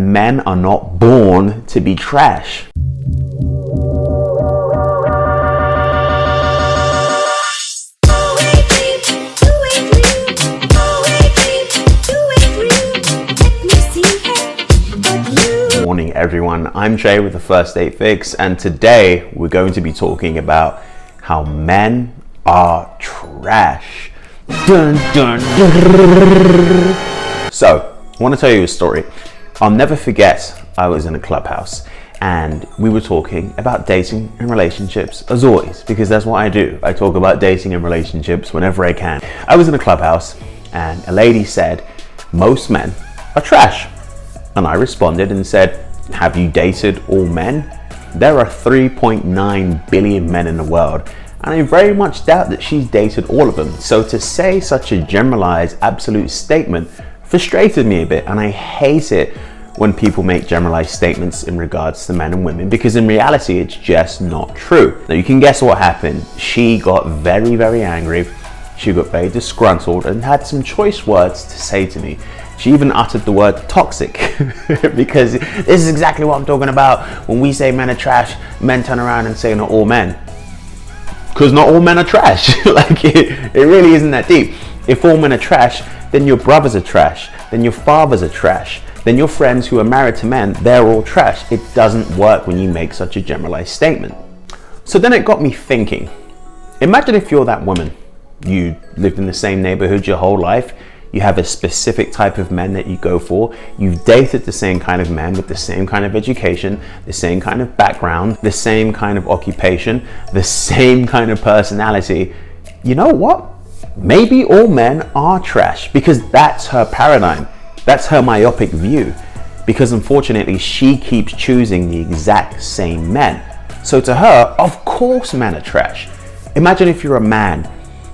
Men are not born to be trash. Morning everyone, I'm Jay with the First Date Fix, and today we're going to be talking about how men are trash. Dun, dun, dun. So, I want to tell you a story. I'll never forget, I was in a clubhouse and we were talking about dating and relationships, as always, because that's what I do. I talk about dating and relationships whenever I can. I was in a clubhouse and a lady said, most men are trash. And I responded and said, have you dated all men? There are 3.9 billion men in the world, and I very much doubt that she's dated all of them. So to say such a generalized, absolute statement frustrated me a bit, and I hate it when people make generalized statements in regards to men and women, because in reality, it's just not true. Now you can guess what happened. She got very, very angry. She got very disgruntled and had some choice words to say to me. She even uttered the word toxic because this is exactly what I'm talking about. When we say men are trash, men turn around and say not all men. Because not all men are trash. Like it really isn't that deep. If all men are trash, then your brothers are trash. Then your fathers are trash. Then your friends who are married to men, they're all trash. It doesn't work when you make such a generalized statement. So then it got me thinking. Imagine if you're that woman. You lived in the same neighborhood your whole life. You have a specific type of men that you go for. You've dated the same kind of men with the same kind of education, the same kind of background, the same kind of occupation, the same kind of personality. You know what? Maybe all men are trash, because that's her paradigm. That's her myopic view. Because unfortunately, she keeps choosing the exact same men. So to her, of course men are trash. Imagine if you're a man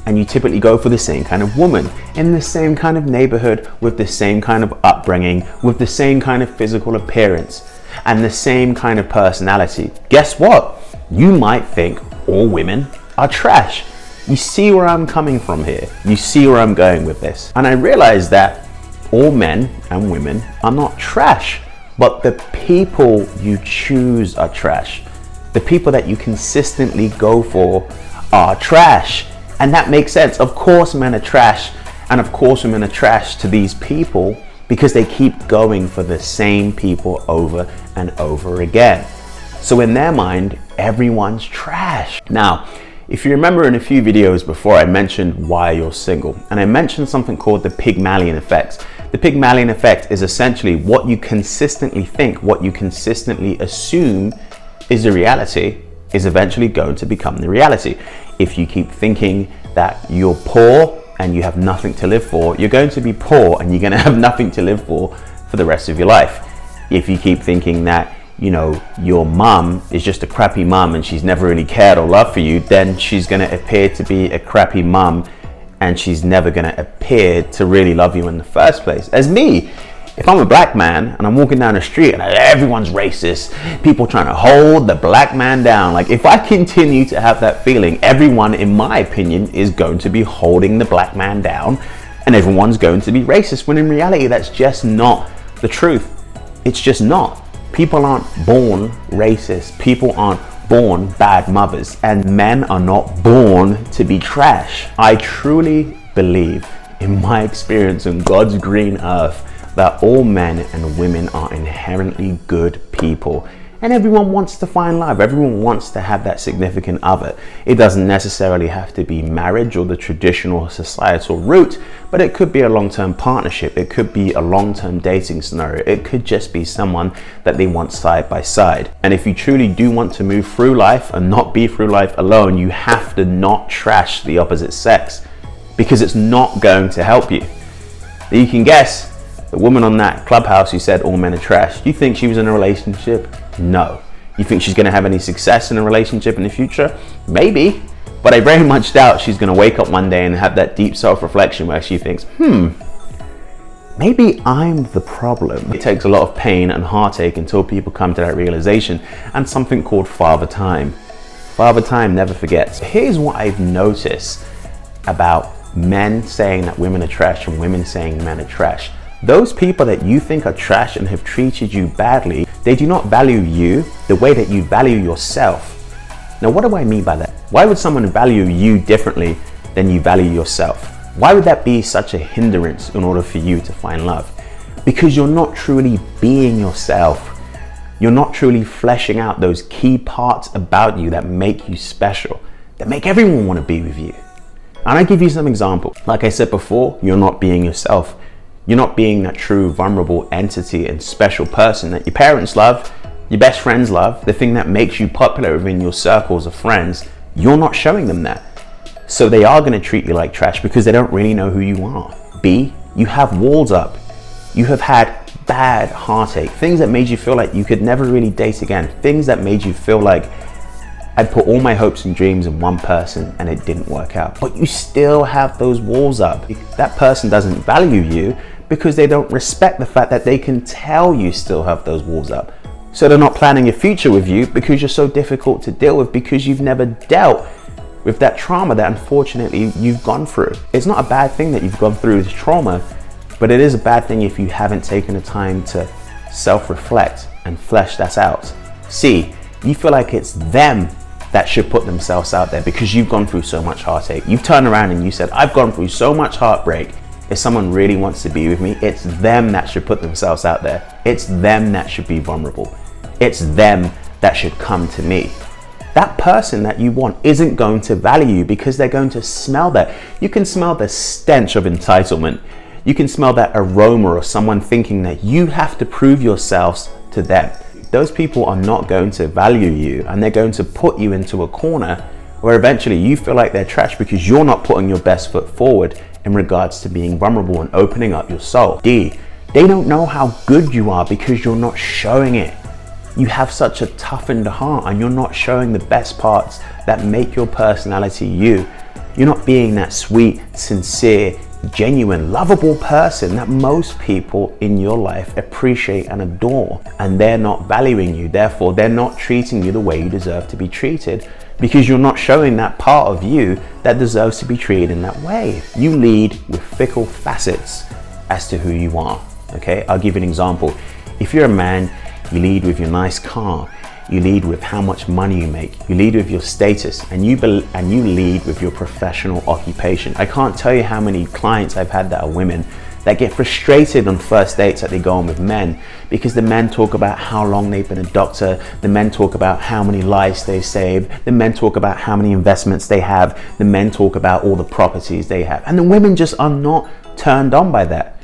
and you typically go for the same kind of woman, in the same kind of neighborhood, with the same kind of upbringing, with the same kind of physical appearance, and the same kind of personality. Guess what? You might think all women are trash. You see where I'm coming from here. You see where I'm going with this. And I realize that all men and women are not trash, but the people you choose are trash. The people that you consistently go for are trash. And that makes sense. Of course men are trash, and of course women are trash to these people because they keep going for the same people over and over again. So in their mind, everyone's trash. Now, if you remember in a few videos before, I mentioned why you're single, and I mentioned something called the Pygmalion effect. The Pygmalion effect is essentially what you consistently think, what you consistently assume is the reality, is eventually going to become the reality. If you keep thinking that you're poor and you have nothing to live for, you're going to be poor and you're going to have nothing to live for the rest of your life. If you keep thinking that, you know, your mum is just a crappy mum and she's never really cared or loved for you, then she's going to appear to be a crappy mum and she's never going to appear to really love you in the first place. As me, if I'm a black man and I'm walking down the street and everyone's racist, people trying to hold the black man down, like if I continue to have that feeling, everyone, in my opinion, is going to be holding the black man down and everyone's going to be racist, when in reality, that's just not the truth. It's just not. People aren't born racist. People aren't born bad mothers, and men are not born to be trash. I truly believe, in my experience on God's green earth, that all men and women are inherently good people, and everyone wants to find love. Everyone wants to have that significant other. It doesn't necessarily have to be marriage or the traditional societal route, but it could be a long-term partnership. It could be a long-term dating scenario. It could just be someone that they want side by side. And if you truly do want to move through life and not be through life alone, you have to not trash the opposite sex, because it's not going to help you. You can guess, the woman on that clubhouse who said all men are trash, you think she was in a relationship? No. You think she's going to have any success in a relationship in the future? Maybe. But I very much doubt she's going to wake up one day and have that deep self-reflection where she thinks, maybe I'm the problem. It takes a lot of pain and heartache until people come to that realization, and something called Father Time. Father Time never forgets. Here's what I've noticed about men saying that women are trash and women saying men are trash. Those people that you think are trash and have treated you badly, they do not value you the way that you value yourself. Now, what do I mean by that? Why would someone value you differently than you value yourself? Why would that be such a hindrance in order for you to find love? Because you're not truly being yourself. You're not truly fleshing out those key parts about you that make you special, that make everyone want to be with you. And I give you some examples. Like I said before, you're not being yourself. You're not being that true vulnerable entity and special person that your parents love, your best friends love, the thing that makes you popular within your circles of friends. You're not showing them that. So they are going to treat you like trash because they don't really know who you are. B, you have walls up. You have had bad heartache, things that made you feel like you could never really date again, things that made you feel like I'd put all my hopes and dreams in one person and it didn't work out. But you still have those walls up. That person doesn't value you because they don't respect the fact that they can tell you still have those walls up. So they're not planning a future with you because you're so difficult to deal with, because you've never dealt with that trauma that unfortunately you've gone through. It's not a bad thing that you've gone through this trauma, but it is a bad thing if you haven't taken the time to self-reflect and flesh that out. C, you feel like it's them that should put themselves out there because you've gone through so much heartache. You've turned around and you said, I've gone through so much heartbreak. If someone really wants to be with me, it's them that should put themselves out there. It's them that should be vulnerable. It's them that should come to me. That person that you want isn't going to value you because they're going to smell that. You can smell the stench of entitlement. You can smell that aroma of someone thinking that you have to prove yourselves to them. Those people are not going to value you, and they're going to put you into a corner where eventually you feel like they're trash because you're not putting your best foot forward in regards to being vulnerable and opening up your soul. D, they don't know how good you are because you're not showing it. You have such a toughened heart and you're not showing the best parts that make your personality you. You're not being that sweet, sincere, genuine, lovable person that most people in your life appreciate and adore, and they're not valuing you. Therefore, they're not treating you the way you deserve to be treated because you're not showing that part of you that deserves to be treated in that way. You lead with fickle facets as to who you are. Okay, I'll give you an example. If you're a man, you lead with your nice car. You lead with how much money you make. You lead with your status, and you lead with your professional occupation. I can't tell you how many clients I've had that are women that get frustrated on first dates that they go on with men because the men talk about how long they've been a doctor, the men talk about how many lives they saved, the men talk about how many investments they have, the men talk about all the properties they have, and the women just are not turned on by that.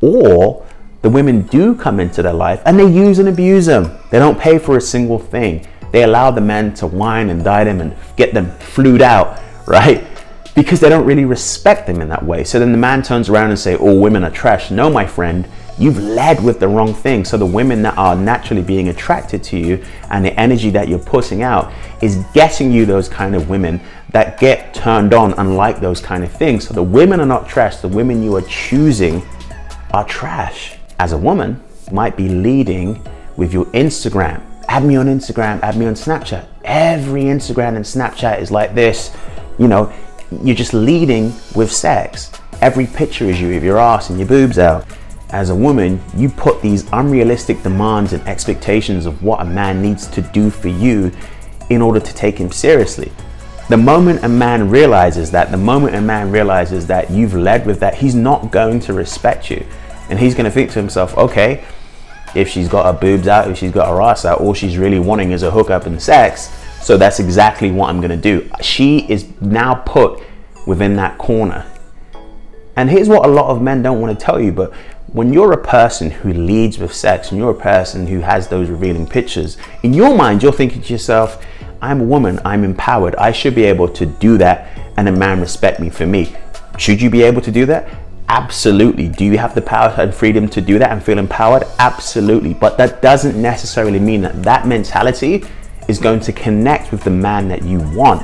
Or the women do come into their life and they use and abuse them. They don't pay for a single thing. They allow the men to wine and dine them and get them flued out, right? Because they don't really respect them in that way. So then the man turns around and say, oh, women are trash. No, my friend, you've led with the wrong thing. So the women that are naturally being attracted to you and the energy that you're putting out is getting you those kind of women that get turned on and like those kind of things. So the women are not trash. The women you are choosing are trash. As a woman, you might be leading with your Instagram. Add me on Instagram, add me on Snapchat. Every Instagram and Snapchat is like this. You know, you're just leading with sex. Every picture is you with your ass and your boobs out. As a woman, you put these unrealistic demands and expectations of what a man needs to do for you in order to take him seriously. The moment a man realizes that, you've led with that, he's not going to respect you. And he's going to think to himself, okay, if she's got her boobs out, if she's got her ass out, all she's really wanting is a hookup and sex. So that's exactly what I'm going to do. She is now put within that corner. And here's what a lot of men don't want to tell you, but when you're a person who leads with sex and you're a person who has those revealing pictures, in your mind, you're thinking to yourself, I'm a woman, I'm empowered. I should be able to do that and a man respect me for me. Should you be able to do that? Absolutely. Do you have the power and freedom to do that and feel empowered? Absolutely. But that doesn't necessarily mean that that mentality is going to connect with the man that you want.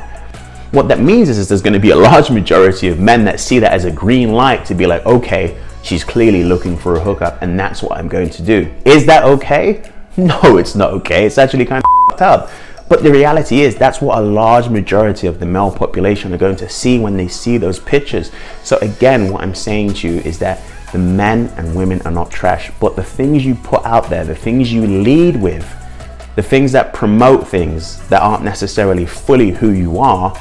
What that means is there's going to be a large majority of men that see that as a green light to be like, okay, she's clearly looking for a hookup and that's what I'm going to do. Is that okay? No, it's not okay. It's actually kind of fucked up. But the reality is that's what a large majority of the male population are going to see when they see those pictures. So again, what I'm saying to you is that The men and women are not trash, but the things you put out there, the things you lead with, the things that promote things that aren't necessarily fully who you are,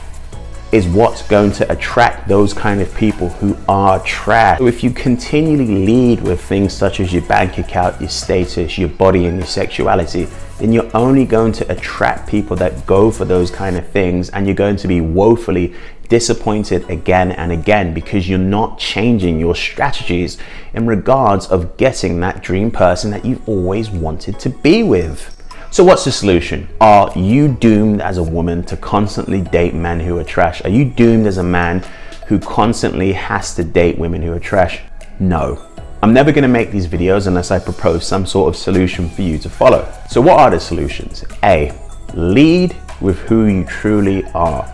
is what's going to attract those kind of people who are trash. So if you continually lead with things such as your bank account, your status, your body and your sexuality, then you're only going to attract people that go for those kind of things, and you're going to be woefully disappointed again and again because you're not changing your strategies in regards of getting that dream person that you've always wanted to be with. So what's the solution? Are you doomed as a woman to constantly date men who are trash? Are you doomed as a man who constantly has to date women who are trash? No. I'm never going to make these videos unless I propose some sort of solution for you to follow. So what are the solutions? A, lead with who you truly are.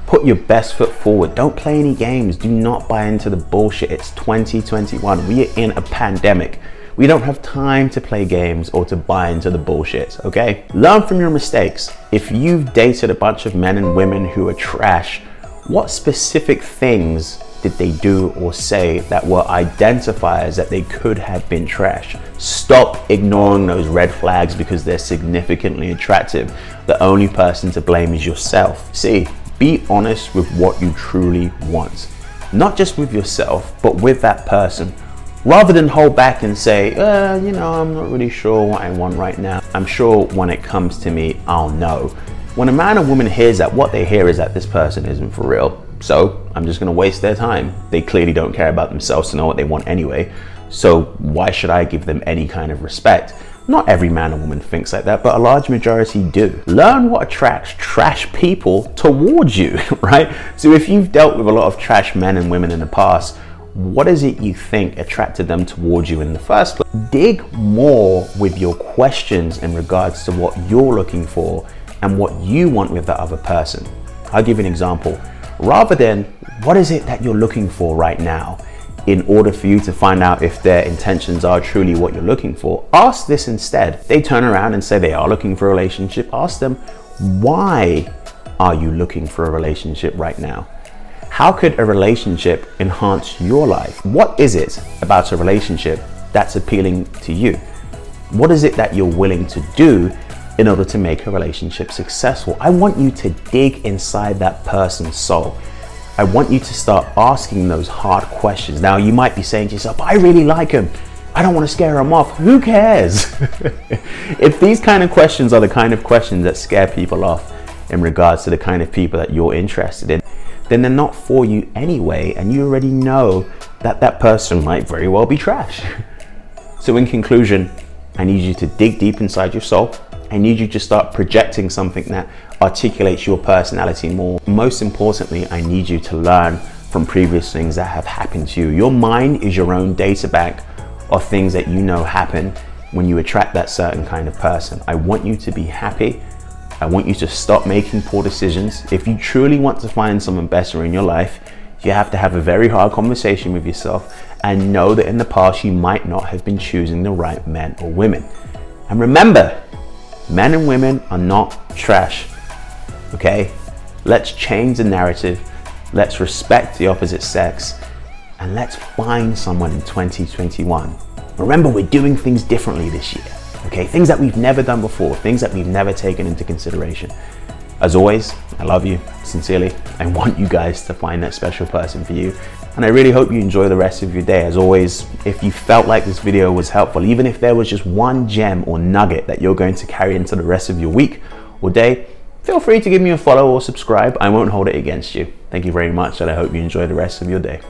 Put your best foot forward. Don't play any games. Do not buy into the bullshit. It's 2021. We are in a pandemic. We don't have time to play games or to buy into the bullshit, okay? Learn from your mistakes. If you've dated a bunch of men and women who are trash, what specific things did they do or say that were identifiers that they could have been trash? Stop ignoring those red flags because they're significantly attractive. The only person to blame is yourself. C, be honest with what you truly want. Not just with yourself, but with that person. Rather than hold back and say, I'm not really sure what I want right now. I'm sure when it comes to me, I'll know. When a man or woman hears that, what they hear is that this person isn't for real. So I'm just gonna waste their time. They clearly don't care about themselves to know what they want anyway. So why should I give them any kind of respect? Not every man or woman thinks like that, but a large majority do. Learn what attracts trash people towards you, right? So if you've dealt with a lot of trash men and women in the past, what is it you think attracted them towards you in the first place? Dig more with your questions in regards to what you're looking for and what you want with the other person. I'll give you an example. Rather than, what is it that you're looking for right now? In order for you to find out if their intentions are truly what you're looking for, ask this instead. They turn around and say they are looking for a relationship. Ask them, why are you looking for a relationship right now? How could a relationship enhance your life? What is it about a relationship that's appealing to you? What is it that you're willing to do in order to make a relationship successful? I want you to dig inside that person's soul. I want you to start asking those hard questions. Now, you might be saying to yourself, I really like him. I don't want to scare him off. Who cares? If these kind of questions are the kind of questions that scare people off in regards to the kind of people that you're interested in, then they're not for you anyway, and you already know that that person might very well be trash. So in conclusion, I need you to dig deep inside your soul. I need you to start projecting something that articulates your personality more. Most importantly, I need you to learn from previous things that have happened to you. Your mind is your own data bank of things that you know happen when you attract that certain kind of person. I want you to be happy. I want you to stop making poor decisions. If you truly want to find someone better in your life, you have to have a very hard conversation with yourself and know that in the past you might not have been choosing the right men or women. And remember, men and women are not trash, okay? Let's change the narrative. Let's respect the opposite sex, and let's find someone in 2021. Remember, we're doing things differently this year. Okay, things that we've never done before, things that we've never taken into consideration. As always, I love you sincerely. I want you guys to find that special person for you. And I really hope you enjoy the rest of your day. As always, if you felt like this video was helpful, even if there was just one gem or nugget that you're going to carry into the rest of your week or day, feel free to give me a follow or subscribe. I won't hold it against you. Thank you very much, and I hope you enjoy the rest of your day.